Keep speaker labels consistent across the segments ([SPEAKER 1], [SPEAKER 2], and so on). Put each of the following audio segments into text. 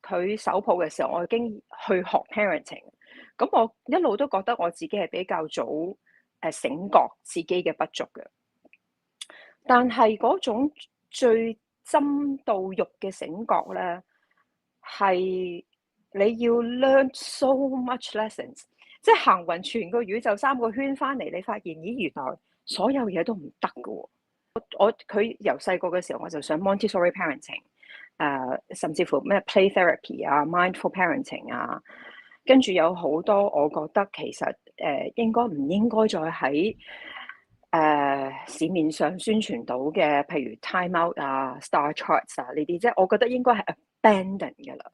[SPEAKER 1] 佢手抱嘅時候，我已經去學 parenting。咁我一路都覺得我自己係比較早醒覺自己嘅不足嘅，但係嗰種最針到肉嘅醒覺咧，係你要 learn so much lessons，即係行勻全個宇宙3個圈翻嚟，你發現咦原來所有嘢都唔得㗎喎。佢由細個嘅時候我就上 Montessori parenting，甚至乎咩 play therapy 啊、mindful parenting 啊，跟住有好多我覺得其實應該唔應該再喺市面上宣傳到嘅，譬如 time out 啊、star charts 啊呢啲，即係我覺得應該係 abandon 嘅啦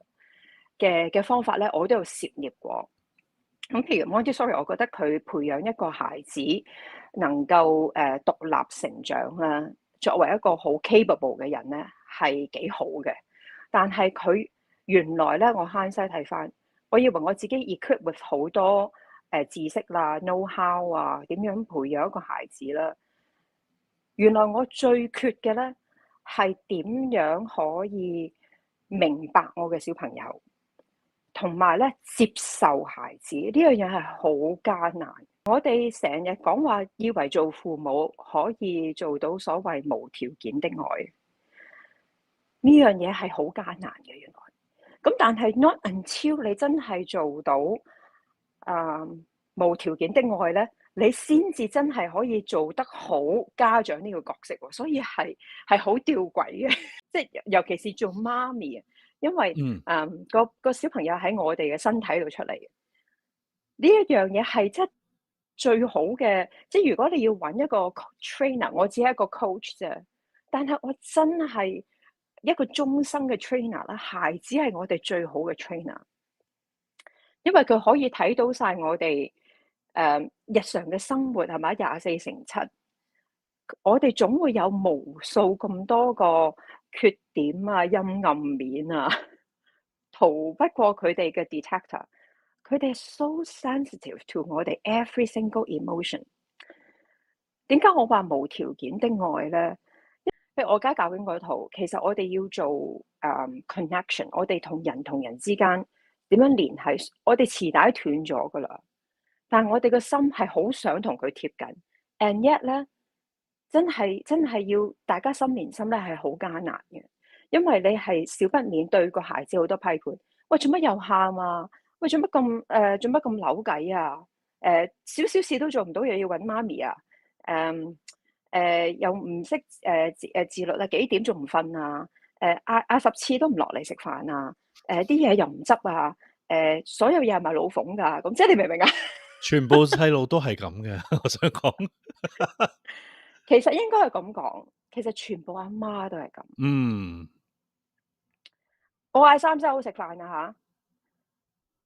[SPEAKER 1] 嘅方法咧，我都有涉獵過。咁譬如 Montessori，我覺得佢培養一個孩子能夠獨立成長啦，作為一個好 capable 嘅人咧，係幾好嘅。但係佢原來咧，我慳西睇翻，我以為我自己 equip with 好多知識啦、know how 啊，點樣培養一個孩子啦。原來我最缺嘅咧係點樣可以明白我嘅小朋友。同埋咧，接受孩子呢樣嘢係好艱難。我哋成日講話，以為做父母可以做到所謂無條件的愛，呢樣嘢係好艱難嘅。原來咁，但係 not until 你真係做到無條件的愛咧，你先至真係可以做得好家長呢個角色。所以係好吊詭嘅，即係尤其是做媽咪啊。因為個小朋友喺我哋嘅身體度出嚟嘅，呢一樣嘢係真最好嘅。即係如果你要揾一個 trainer，我只係一個 coach 啫，但係我真係一個終生嘅 trainer 啦。孩子係我哋最好嘅 trainer，因為佢可以睇到晒我哋日常嘅生活係咪24/7，我哋總會有無數咁多個缺點啊、陰暗面啊。逃不過佢哋嘅 detector，佢哋 so sensitive to 我哋 every single emotion。點解我話無條件的愛咧？譬如我而家教緊嗰套，其實我哋要做connection，我哋同人之間點樣聯繫？我哋臍帶斷咗噶啦，但係我哋個心係好想同佢貼緊，and yet 咧，真係要大家心連心咧，係好艱難嘅。因為你係少不免對個孩子好多批判，喂做乜又喊啊？喂做乜咁扭計啊？少少事都做唔到，又要揾媽咪啊？又唔識自律啊？幾點仲唔瞓啊？嗌10次都唔落嚟食飯啊？啲嘢又唔執啊？所有嘢係咪老馮㗎？咁即係你明唔明啊？
[SPEAKER 2] 全部細路都係咁嘅，我想講。
[SPEAKER 1] 其實應該係咁講，其實全部阿媽都係咁。我嗌3週好食飯啊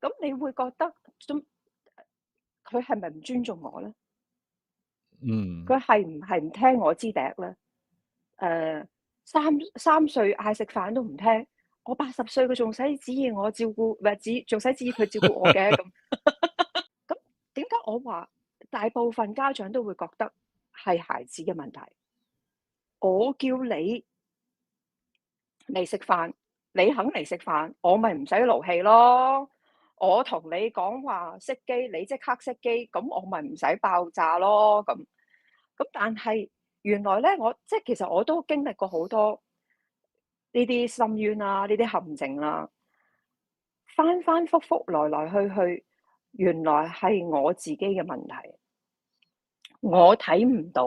[SPEAKER 1] 嚇，咁你會覺得佢係咪唔尊重我咧？佢係唔係唔聽我支笛咧？三歲嗌食飯都唔聽，我80歲佢仲使指意我照顧，唔係仲使指意佢照顧我嘅咁。咁點解我話大部分家長都會覺得係孩子嘅問題？我叫你嚟食飯，你肯嚟食飯，我咪唔使勞氣咯。我同你講話熄機，你即刻熄機，咁我咪唔使爆炸咯。咁但係原來咧，即係其實我都經歷過好多呢啲深淵啦，呢啲陷阱啦，翻翻覆覆來來去去，原來係我自己嘅問題。我睇唔到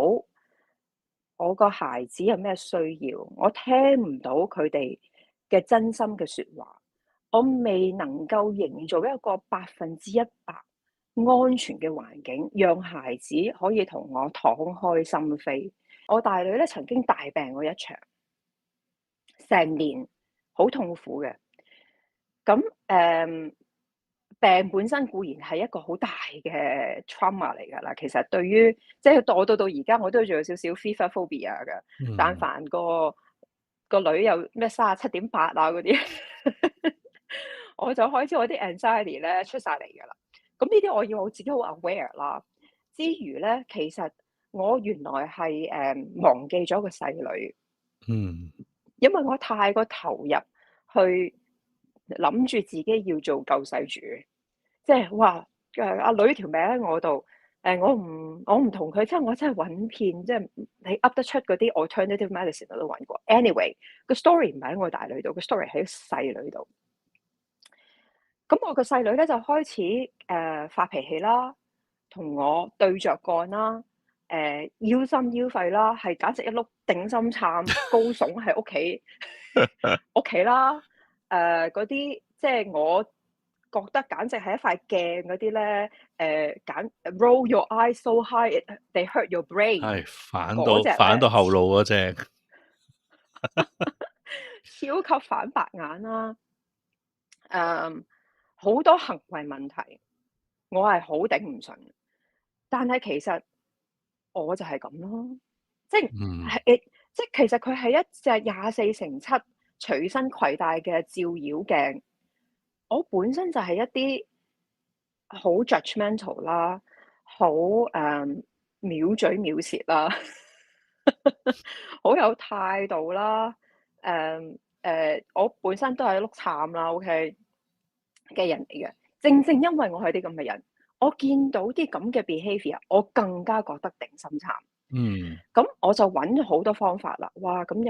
[SPEAKER 1] 我個孩子有咩需要，我聽唔到佢哋嘅真心嘅說話，我未能夠營造一個100%安全嘅環境，讓孩子可以同我敞開心扉。我大女咧曾經大病過一場，成年好痛苦嘅。咁病本身固然係一個好大嘅 trauma 嚟㗎啦。其實對於即係我到而家我都仲有少少 fever phobia 嘅。但凡個女有咩37.8啊嗰啲，我就開始我啲 anxiety 咧出晒嚟㗎啦。咁呢啲我要我自己好 aware 啦。之餘咧，其實我原來係忘記咗個細女，因為我太過投入去諗住自己要做救世主，即係哇阿女條命喺我度，我唔同佢，即係我真係揾遍，即係你噏得出嗰啲 alternative medicine 我都揾過。anyway 個 story 唔係喺我大女度，個 story 喺細女度。咁我個細女咧就開始發脾氣啦，同我對着幹啦，腰心腰肺啦，係簡直一碌頂心杉高聳喺屋企啦，嗰啲即係我覺得簡直係一塊鏡嗰啲咧，roll your eyes so high they hurt your brain
[SPEAKER 2] 係反
[SPEAKER 1] 嗰隻
[SPEAKER 2] 到反到
[SPEAKER 1] 咧，
[SPEAKER 2] 後腦嗰隻。
[SPEAKER 1] 超級反白眼啦，好多行為問題，我係好頂唔順。但係其實我就係咁咯，即係
[SPEAKER 2] 嗯
[SPEAKER 1] 即係其實佢係一隻24x7隨身攜帶嘅照妖鏡。我本身就係一啲好 judgmental 啦，好藐嘴藐舌啦，好有態度啦，我本身都係碌杉啦，OK 嘅人嚟嘅。正正因為我係啲咁嘅人，我見到啲咁嘅 behaviour，我更加覺得頂心杉。
[SPEAKER 2] 嗯
[SPEAKER 1] 咁我就揾咗好多方法啦，哇！咁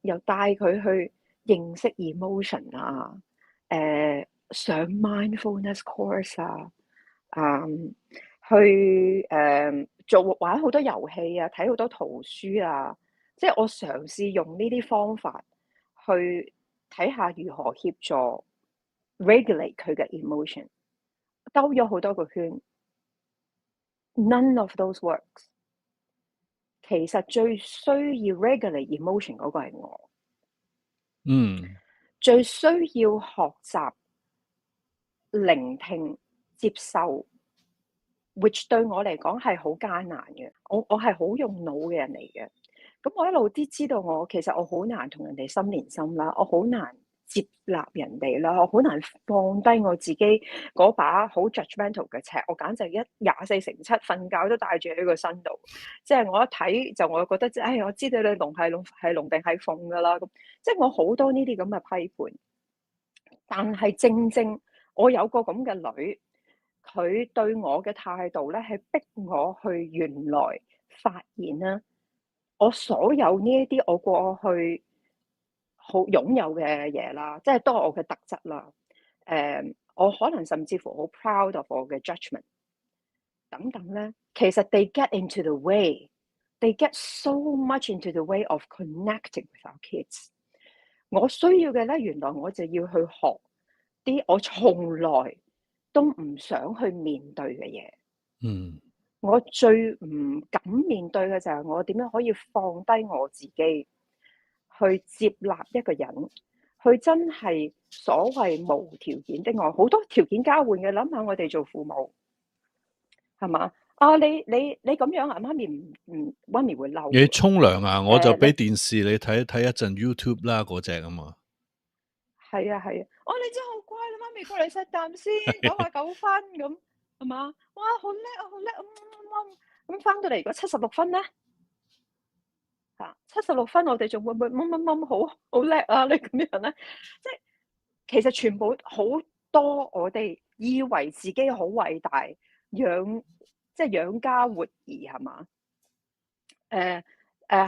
[SPEAKER 1] 又帶佢去認識 emotion 啊，上 mindfulness course 啊，去玩好多遊戲啊，睇好多圖書啊，即係我嘗試用呢啲方法去睇下如何協助 regulate 佢嘅 emotion，兜咗好多個圈，none of those works。其實最需要 regulate emotion 嗰個係我，
[SPEAKER 2] 嗯
[SPEAKER 1] 最需要學習聆聽、接受，which 對我嚟講係好艱難嘅。我係好用腦嘅人嚟嘅，咁我一路啲知道其實我好難同人哋心連心啦，我好難接納人哋啦，我好難放低我自己嗰把好 judgmental 嘅尺，我簡直24x7瞓覺都帶住喺個身度，即係我一睇就我覺得，我知道你龍係龍定係鳳噶啦，咁即係我好多呢啲咁嘅批判，但係正正我有個咁嘅女，佢對我嘅態度咧係逼我去原來發現啦，我所有呢一啲我過去好擁有嘅嘢啦，即係都係我嘅特質啦。我可能甚至乎好 proud of 我嘅 judgment 等等咧，其實 they get into the way，they get so much into the way of connecting with our kids。我需要嘅咧，原來我就要去學啲我從來都唔想去面對嘅嘢。
[SPEAKER 2] 嗯
[SPEAKER 1] 我最唔敢面對嘅就係我點樣可以放低我自己，去接納一個人，佢真係所謂無條件的愛，好多條件交換嘅。諗下我哋做父母，係嘛？你咁樣啊，媽咪會嬲
[SPEAKER 2] 你
[SPEAKER 1] 嘅。
[SPEAKER 2] 沖涼啊，我就
[SPEAKER 1] 你
[SPEAKER 2] 俾電視你睇睇一陣 YouTube 啦，嗰隻啊嘛。
[SPEAKER 1] 係啊係啊，你真係好乖啦，媽咪過嚟錫啖先，99分咁係嘛？哇，好叻啊好叻啊，咁翻到嚟如果76分咧？76分，我哋仲會唔會好叻啊？你咁樣咧，即係其實全部好多我哋以為自己好偉大，即係養家活兒係嘛？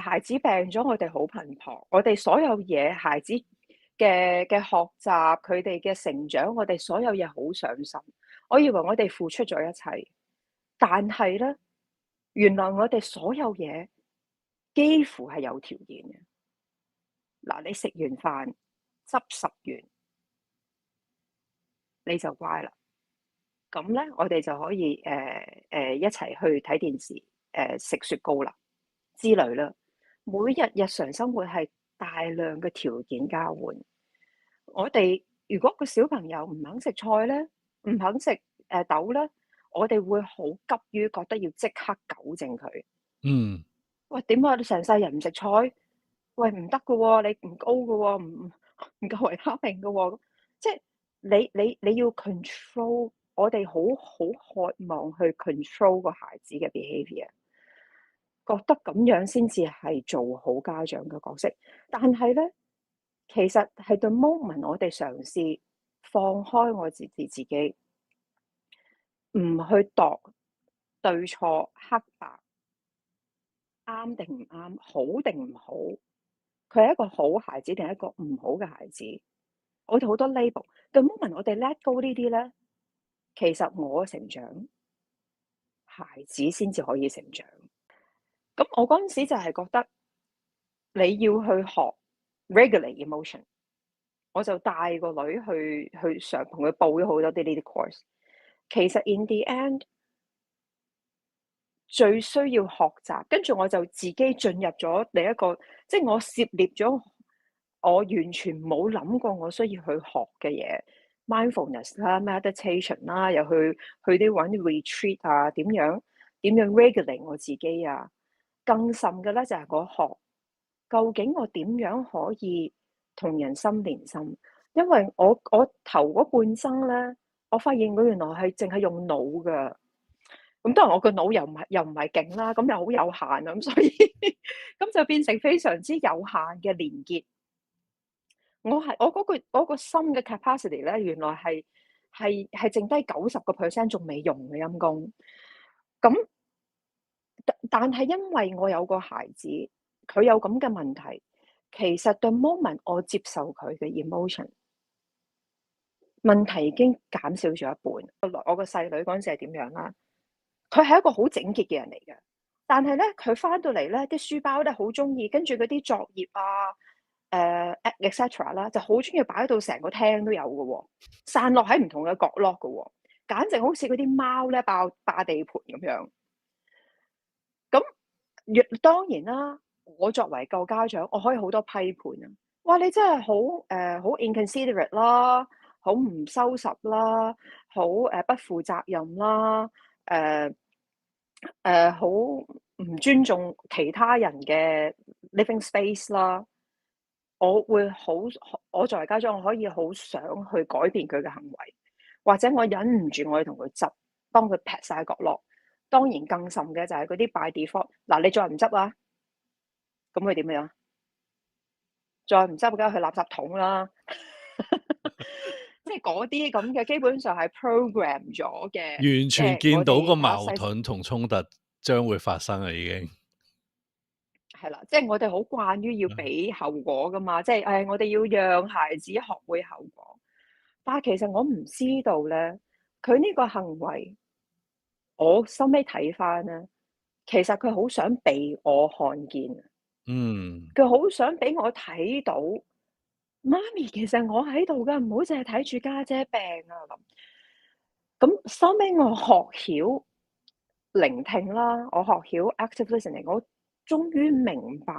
[SPEAKER 1] 孩子病咗，我哋好頻撲，我哋所有嘢，孩子嘅學習，佢哋嘅成長，我哋所有嘢好上心。我以為我哋付出咗一切，但係咧，原來我哋所有嘢幾乎係有條件嘅。嗱，你食完飯執拾完你就乖啦，咁咧我哋就可以一齊去睇電視，食雪糕啦之類啦。每日日常生活係大量嘅條件交換。我哋如果個小朋友唔肯食菜咧，唔肯食豆咧，我哋會好急於覺得要即刻糾正佢。
[SPEAKER 2] 嗯
[SPEAKER 1] 喂，點啊？你成世人唔食菜？喂，唔得噶喎，你唔高噶喎，唔夠維他命噶喎。即係你要 control，我哋好渴望去 control 個孩子嘅 behaviour，覺得咁樣先至係做好家長嘅角色。但係咧，其實係對 moment 我哋嘗試放開我自己，唔去度對錯黑白，啱定唔啱，好定唔好，佢係一個好孩子定係一個唔好嘅孩子。我哋好多 label，對 moment 我哋 let go 呢啲咧，其實我成長，孩子先至可以成長。咁我嗰陣時就係覺得你要去學 regulate emotion，我就帶個女去上，同佢報咗好多啲呢啲 course。其實 in the end 最需要學習，跟住我就自己進入咗另一個，即係我涉獵咗我完全冇諗過我需要去學嘅嘢，mindfulness 啦、meditation 啦，又去啲揾啲 retreat 啊，點樣 regulate 我自己啊。更甚嘅咧就係我學，究竟我點樣可以同人心連心？因為我頭嗰半生咧，我發現我原來係淨係用腦㗎。咁當然我個腦又唔係勁啦，咁又好有限啊，咁所以咁就變成非常之有限嘅連結。我嗰個心嘅 capacity 咧，原來係剩低90%仲未用嘅陰公。咁但係因為我有個孩子，佢有咁嘅問題，其實 the moment 我接受佢嘅 emotion，問題已經減少咗一半。我個細女嗰陣時係點樣啦？佢係一個好整潔嘅人嚟嘅，但係咧佢翻到嚟咧，啲書包咧好中意，跟住嗰啲作業啊，etc 啦，就好中意擺到成個廳都有嘅喎，散落喺唔同嘅角落嘅喎，簡直好似嗰啲貓咧霸地盤咁樣。咁當然啦，我作為舊家長，我可以好多批判啊！哇，你真係好 inconsiderate 啦，好唔收拾啦，好不負責任啦，誒好唔尊重其他人嘅 living space 啦。我作為家長，我可以好想去改變佢嘅行為，或者我忍唔住我要同佢執，幫佢劈晒角落。當然更甚嘅就係嗰啲 by default，嗱你再唔執啊，咁佢點樣？再唔執梗係去垃圾桶啦，即係嗰啲咁嘅，基本上係 program 咗嘅，
[SPEAKER 2] 完
[SPEAKER 1] 即係
[SPEAKER 2] 全見到個
[SPEAKER 1] 我哋
[SPEAKER 2] 矛盾同衝突將會發生啦，已經。
[SPEAKER 1] 係啦，即係我哋好慣於要俾後果噶嘛，即係我哋要讓孩子學會後果。但係其實我唔知道咧，佢呢個行為，我收尾睇翻咧，其實佢好想被我看見，
[SPEAKER 2] 嗯，
[SPEAKER 1] 佢好想俾我睇到，媽咪其實我喺度噶，唔好淨係睇住家姐病啊咁。咁收尾我學曉聆聽啦，我學曉 active listening，我終於明白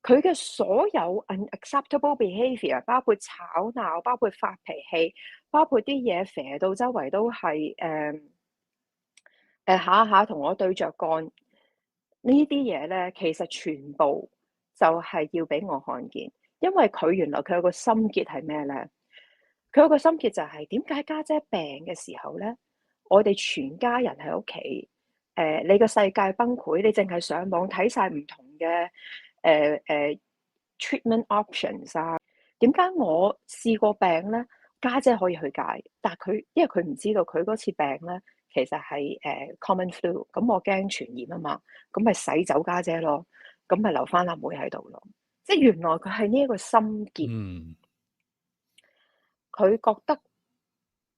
[SPEAKER 1] 佢嘅所有 unacceptable behaviour，包括吵鬧，包括發脾氣，包括啲嘢射到周圍都係下下同我對着幹呢啲嘢咧，其實全部就係要俾我看見，因為佢原來佢有個心結係咩咧？佢有個心結就係點解家姐病嘅時候咧，我哋全家人喺屋企，你個世界崩潰，你淨係上網睇晒唔同嘅treatment options 啊，點解我試過病咧，家姐可以去戒，但係因為佢唔知道佢嗰次病咧，其實係common flu，咁我驚傳染啊嘛，咁咪洗走家姐咯，咁咪留翻阿妹喺度咯，即係原來佢係呢一個心結。
[SPEAKER 2] 嗯，
[SPEAKER 1] 佢覺得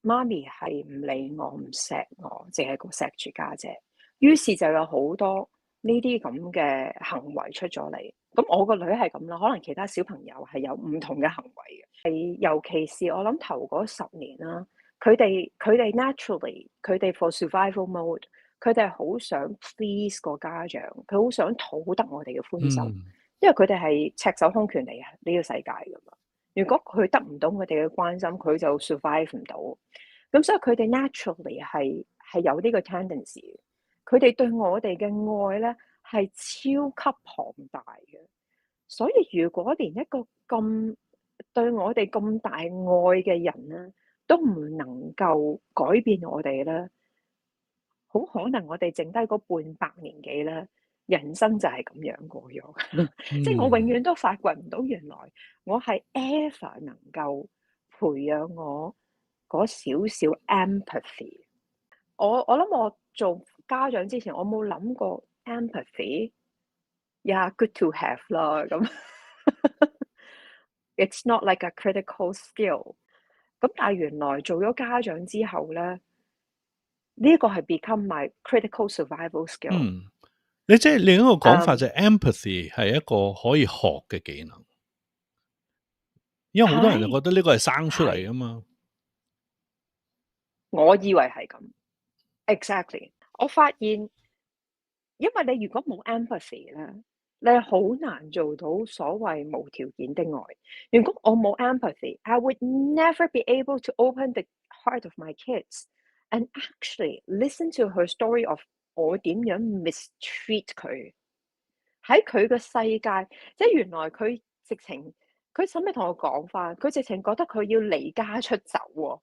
[SPEAKER 1] 媽咪係唔理我、唔錫我，淨係錫住家姐，於是就有好多呢啲咁嘅行為出咗嚟。咁我個女係咁啦，可能其他小朋友係有唔同嘅行為嘅。係尤其是我諗頭嗰10年啦，佢哋 naturally 佢哋 for survival mode，佢哋係好想 please 個家長，佢好想討得我哋嘅歡心，
[SPEAKER 2] 嗯，
[SPEAKER 1] 因為佢哋係赤手空拳嚟啊呢個世界噶嘛。如果佢得唔到我哋嘅關心，佢就 survive 唔到。咁所以佢哋 naturally 係有呢個 tendency。佢哋對我哋嘅愛咧係超級龐大嘅。所以如果連一個咁對我哋咁大愛嘅人咧，都唔能夠改變我哋咧，好可能我哋剩低嗰半百年幾咧，人生就係咁樣過咗，即係我永
[SPEAKER 2] 嗯
[SPEAKER 1] 遠都發掘唔到原來我係 ever 能夠培養我嗰少少 empathy。我諗我做家長之前，我冇諗過 empathy。Yeah, good to have 啦，咁 it's not like a critical skill。咁但係原來做咗家長之後咧，呢個係 become my critical survival skill。
[SPEAKER 2] 嗯，你即係另一個講法就
[SPEAKER 1] 嗯，
[SPEAKER 2] 係 empathy 係一個可以學嘅技能，因為好多人就覺
[SPEAKER 1] 係
[SPEAKER 2] 得呢個係生出嚟
[SPEAKER 1] 係，
[SPEAKER 2] 噶嘛。
[SPEAKER 1] 我以為係咁，exactly。我發現，因為你如果冇 empathy 咧，你係好難做到所謂無條件的愛。如果我冇 empathy，I would never be able to open the heart of my kids and actually listen to her story of 我點樣 mistreat 佢喺佢嘅世界。即係原來佢直情，佢使咪同我講翻，佢直情覺得佢要離家出走喎。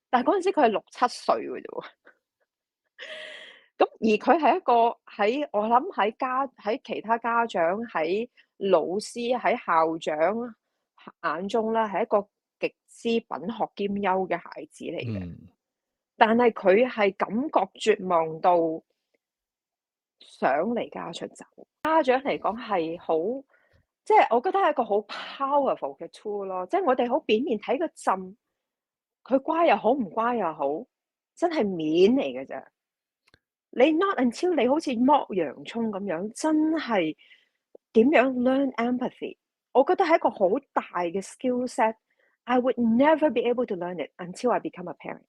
[SPEAKER 1] 但係嗰陣時佢係6、7歲嘅啫喎。咁而佢係一個喺我諗喺其他家長、喺老師、喺校長眼中咧，係一個極之品學兼優嘅孩子嚟嘅。
[SPEAKER 2] 嗯
[SPEAKER 1] 但係佢係感覺絕望到想離家出走。家長嚟講係好，即係我覺得係一個好 powerful 嘅 tool 咯。即係我哋好表面睇個浸，佢乖又好，唔乖又好，真係面嚟嘅啫。你 not until 你好似剝洋葱咁樣，真係點樣 learn empathy？我覺得係一個好大嘅 skill set。I would never be able to learn it until I become a parent。